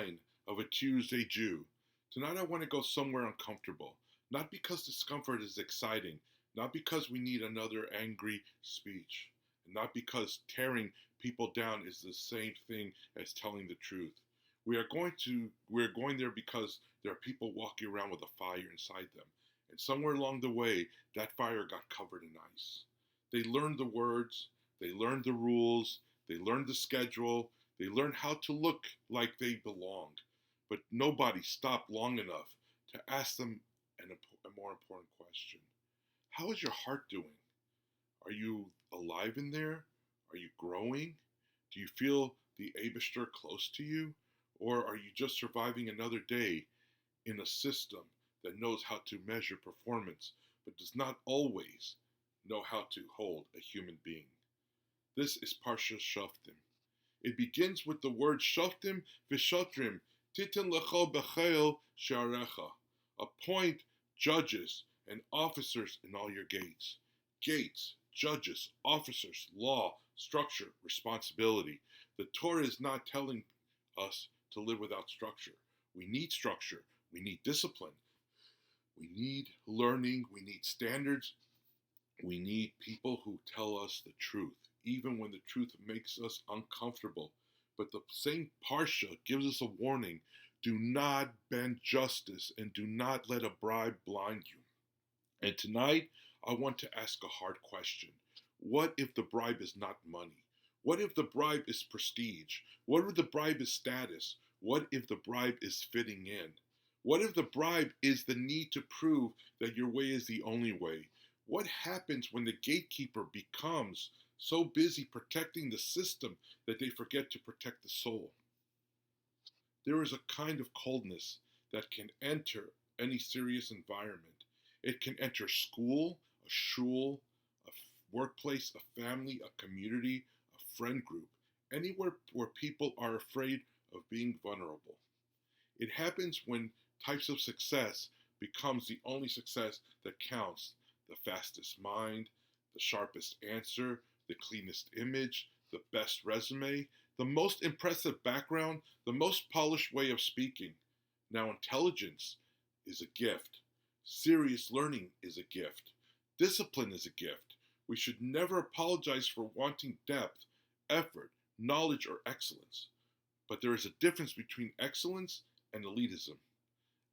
mind of a Tuesday Jew. Tonight I want to go somewhere uncomfortable, not because discomfort is exciting, not because we need another angry speech, and not because tearing people down is the same thing as telling the truth. We're going there because there are people walking around with a fire inside them. And somewhere along the way, that fire got covered in ice. They learned the words, they learned the rules, they learned the schedule, they learned how to look like they belonged. But nobody stopped long enough to ask them a more important question. How is your heart doing? Are you alive in there? Are you growing? Do you feel the Abishter close to you? Or are you just surviving another day in a system that knows how to measure performance but does not always know how to hold a human being? This is Parsha Shoftim. It begins with the word Shoftim v'Shotrim, Titin lecho b'chel she'arecha. Appoint judges and officers in all your gates. Gates, judges, officers, law, structure, responsibility. The Torah is not telling us to live without structure. We need structure. We need discipline. We need learning. We need standards. We need people who tell us the truth, even when the truth makes us uncomfortable. But the same Parsha gives us a warning. Do not bend justice and do not let a bribe blind you. And tonight, I want to ask a hard question. What if the bribe is not money? What if the bribe is prestige? What if the bribe is status? What if the bribe is fitting in? What if the bribe is the need to prove that your way is the only way? What happens when the gatekeeper becomes so busy protecting the system that they forget to protect the soul? There is a kind of coldness that can enter any serious environment. It can enter school, a shul, a workplace, a family, a community, a friend group, anywhere where people are afraid of being vulnerable. It happens when types of success becomes the only success that counts. The fastest mind, the sharpest answer, the cleanest image, the best resume, the most impressive background, the most polished way of speaking. Now, intelligence is a gift. Serious learning is a gift. Discipline is a gift. We should never apologize for wanting depth, effort, knowledge, or excellence. But there is a difference between excellence and elitism.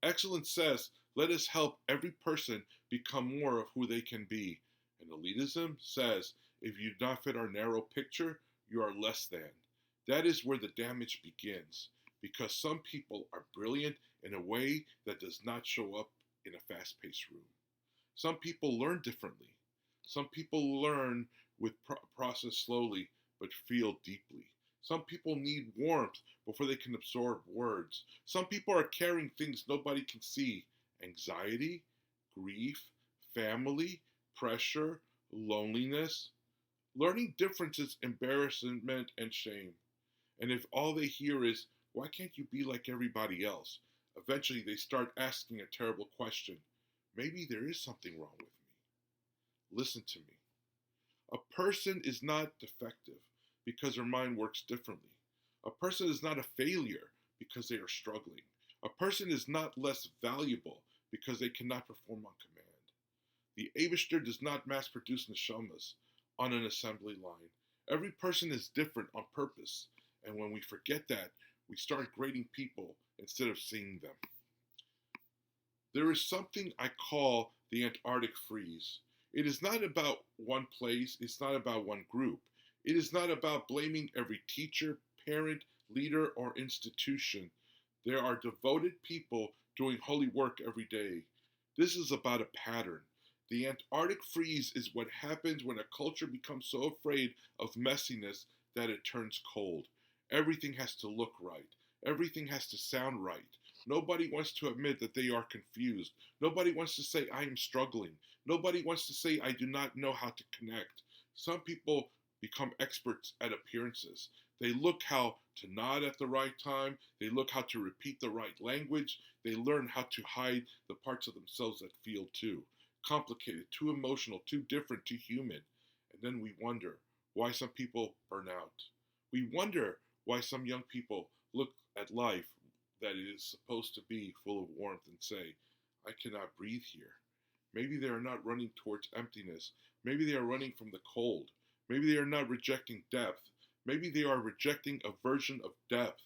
Excellence says, let us help every person become more of who they can be. And elitism says, if you do not fit our narrow picture, you are less than. That is where the damage begins, because some people are brilliant in a way that does not show up in a fast-paced room. Some people learn differently. Some people learn with process slowly, but feel deeply. Some people need warmth before they can absorb words. Some people are carrying things nobody can see. Anxiety, grief, family, pressure, loneliness. Learning differences, embarrassment, and shame. And if all they hear is, why can't you be like everybody else? Eventually they start asking a terrible question. Maybe there is something wrong with me. Listen to me. A person is not defective because their mind works differently. A person is not a failure because they are struggling. A person is not less valuable because they cannot perform on command. The Abishter does not mass produce neshamas on an assembly line. Every person is different on purpose. And when we forget that, we start grading people instead of seeing them. There is something I call the Antarctic freeze. It is not about one place, it's not about one group. It is not about blaming every teacher, parent, leader, or institution. There are devoted people doing holy work every day. This is about a pattern. The Antarctic freeze is what happens when a culture becomes so afraid of messiness that it turns cold. Everything has to look right. Everything has to sound right. Nobody wants to admit that they are confused. Nobody wants to say, I am struggling. Nobody wants to say, I do not know how to connect. Some people become experts at appearances. They look how to nod at the right time. They look how to repeat the right language. They learn how to hide the parts of themselves that feel too complicated, too emotional, too different, too human. And then we wonder why some people burn out. We wonder why some young people look at life that is supposed to be full of warmth and say, I cannot breathe here. Maybe they are not running towards emptiness. Maybe they are running from the cold. Maybe they are not rejecting depth. Maybe they are rejecting a version of depth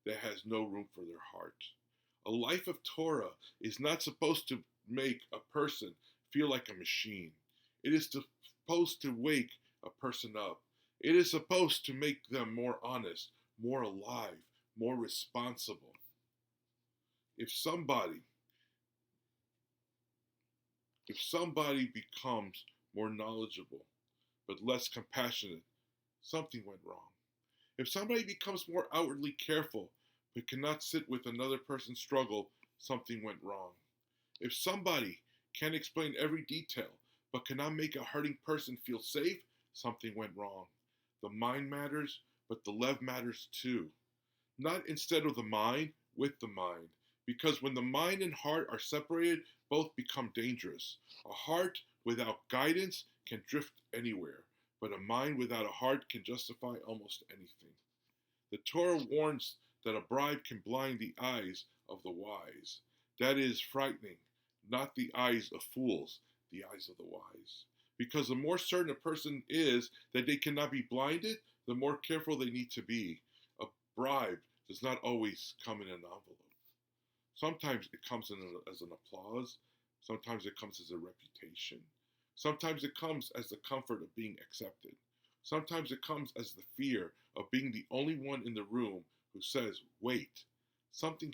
that has no room for their heart. A life of Torah is not supposed to make a person feel like a machine. It is supposed to wake a person up. It is supposed to make them more honest, more alive, more responsible. If somebody if somebody becomes more knowledgeable but less compassionate, something went wrong. If somebody becomes more outwardly careful but cannot sit with another person's struggle, something went wrong. If somebody can explain every detail but cannot make a hurting person feel safe, something went wrong. The mind matters, but the lev matters too. Not instead of the mind, with the mind. Because when the mind and heart are separated, both become dangerous. A heart without guidance can drift anywhere, but a mind without a heart can justify almost anything. The Torah warns that a bribe can blind the eyes of the wise. That is frightening, not the eyes of fools, the eyes of the wise. Because the more certain a person is that they cannot be blinded, the more careful they need to be. A bribe does not always come in an envelope. Sometimes it comes as an applause. Sometimes it comes as a reputation. Sometimes it comes as the comfort of being accepted. Sometimes it comes as the fear of being the only one in the room who says, wait, somebody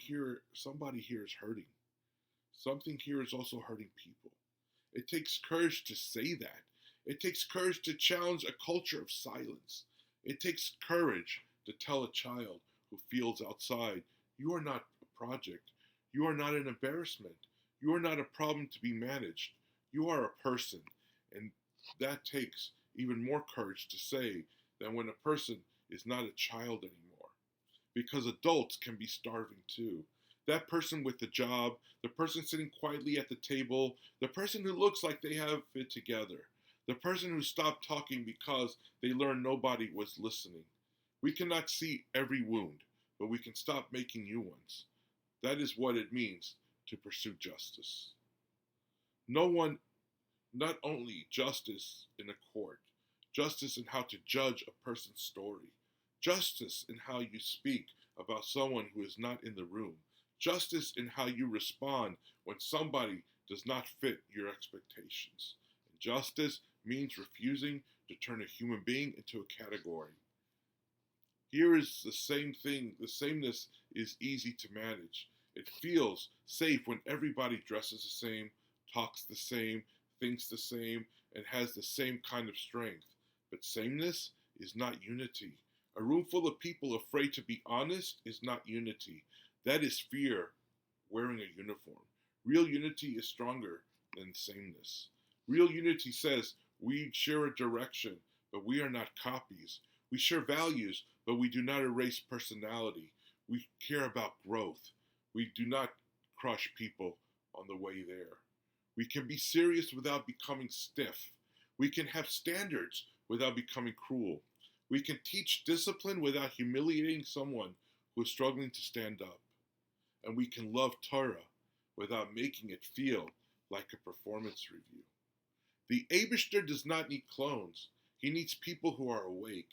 here is hurting. Something here is also hurting people. It takes courage to say that. It takes courage to challenge a culture of silence. It takes courage to tell a child who feels outside, you are not a project. You are not an embarrassment. You are not a problem to be managed. You are a person. And that takes even more courage to say than when a person is not a child anymore. Because adults can be starving too. That person with the job, the person sitting quietly at the table, the person who looks like they have it together, the person who stopped talking because they learned nobody was listening. We cannot see every wound, but we can stop making new ones. That is what it means to pursue justice. No one, not only justice in a court, justice in how to judge a person's story, justice in how you speak about someone who is not in the room, justice in how you respond when somebody does not fit your expectations. And justice means refusing to turn a human being into a category. Here is the same thing. The sameness is easy to manage. It feels safe when everybody dresses the same, talks the same, thinks the same, and has the same kind of strength. But sameness is not unity. A room full of people afraid to be honest is not unity. That is fear wearing a uniform. Real unity is stronger than sameness. Real unity says we share a direction, but we are not copies. We share values, but we do not erase personality. We care about growth. We do not crush people on the way there. We can be serious without becoming stiff. We can have standards without becoming cruel. We can teach discipline without humiliating someone who is struggling to stand up. And we can love Torah without making it feel like a performance review. The Abishter does not need clones. He needs people who are awake,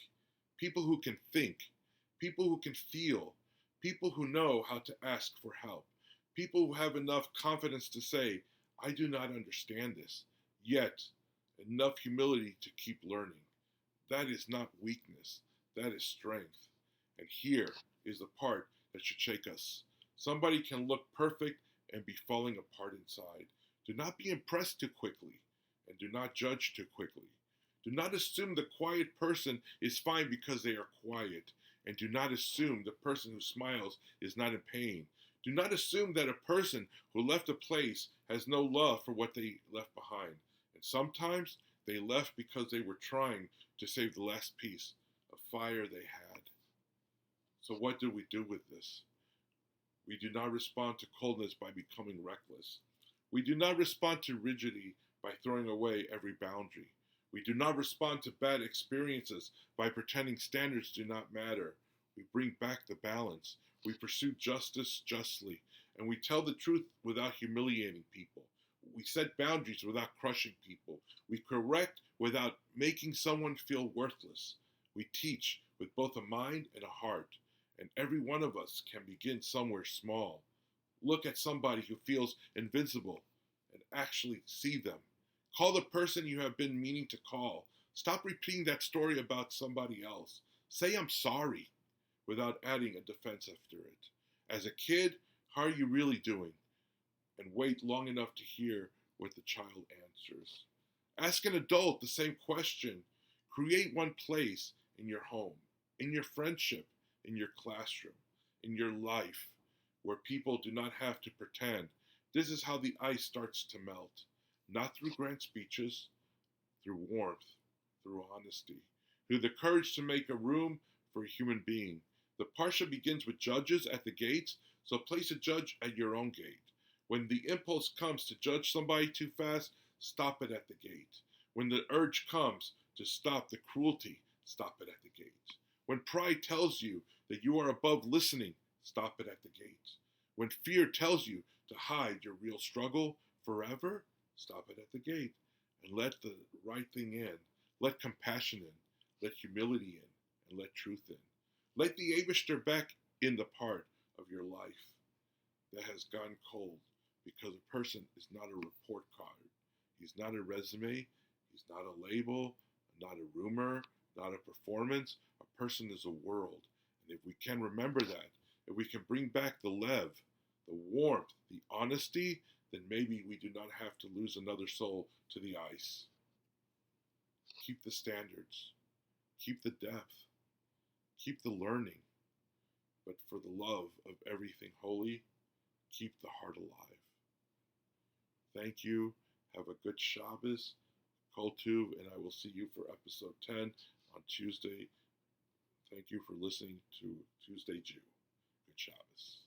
people who can think, people who can feel, people who know how to ask for help, people who have enough confidence to say, I do not understand this, yet enough humility to keep learning. That is not weakness, that is strength. And here is the part that should shake us. Somebody can look perfect and be falling apart inside. Do not be impressed too quickly, and do not judge too quickly. Do not assume the quiet person is fine because they are quiet, and do not assume the person who smiles is not in pain. Do not assume that a person who left a place has no love for what they left behind. And sometimes they left because they were trying to save the last piece of fire they had. So what do we do with this? We do not respond to coldness by becoming reckless. We do not respond to rigidity by throwing away every boundary. We do not respond to bad experiences by pretending standards do not matter. We bring back the balance. We pursue justice justly, and we tell the truth without humiliating people. We set boundaries without crushing people. We correct without making someone feel worthless. We teach with both a mind and a heart, and every one of us can begin somewhere small. Look at somebody who feels invincible and actually see them. Call the person you have been meaning to call. Stop repeating that story about somebody else. Say, I'm sorry, without adding a defense after it. As a kid, how are you really doing? And wait long enough to hear what the child answers. Ask an adult the same question. Create one place in your home, in your friendship, in your classroom, in your life, where people do not have to pretend. This is how the ice starts to melt. Not through grand speeches, through warmth, through honesty, through the courage to make a room for a human being. The Parsha begins with judges at the gates, so place a judge at your own gate. When the impulse comes to judge somebody too fast, stop it at the gate. When the urge comes to stop the cruelty, stop it at the gate. When pride tells you that you are above listening, stop it at the gate. When fear tells you to hide your real struggle forever, stop it at the gate and let the right thing in. Let compassion in. Let humility in. And let truth in. Let the Abishter back in the part of your life that has gone cold because a person is not a report card. He's not a resume. He's not a label, not a rumor, not a performance. A person is a world. And if we can remember that, if we can bring back the lev, the warmth, the honesty, then maybe we do not have to lose another soul to the ice. Keep the standards. Keep the depth. Keep the learning. But for the love of everything holy, keep the heart alive. Thank you. Have a good Shabbos, Kol Tuv, and I will see you for episode 10 on Tuesday. Thank you for listening to Tuesday Jew. Good Shabbos.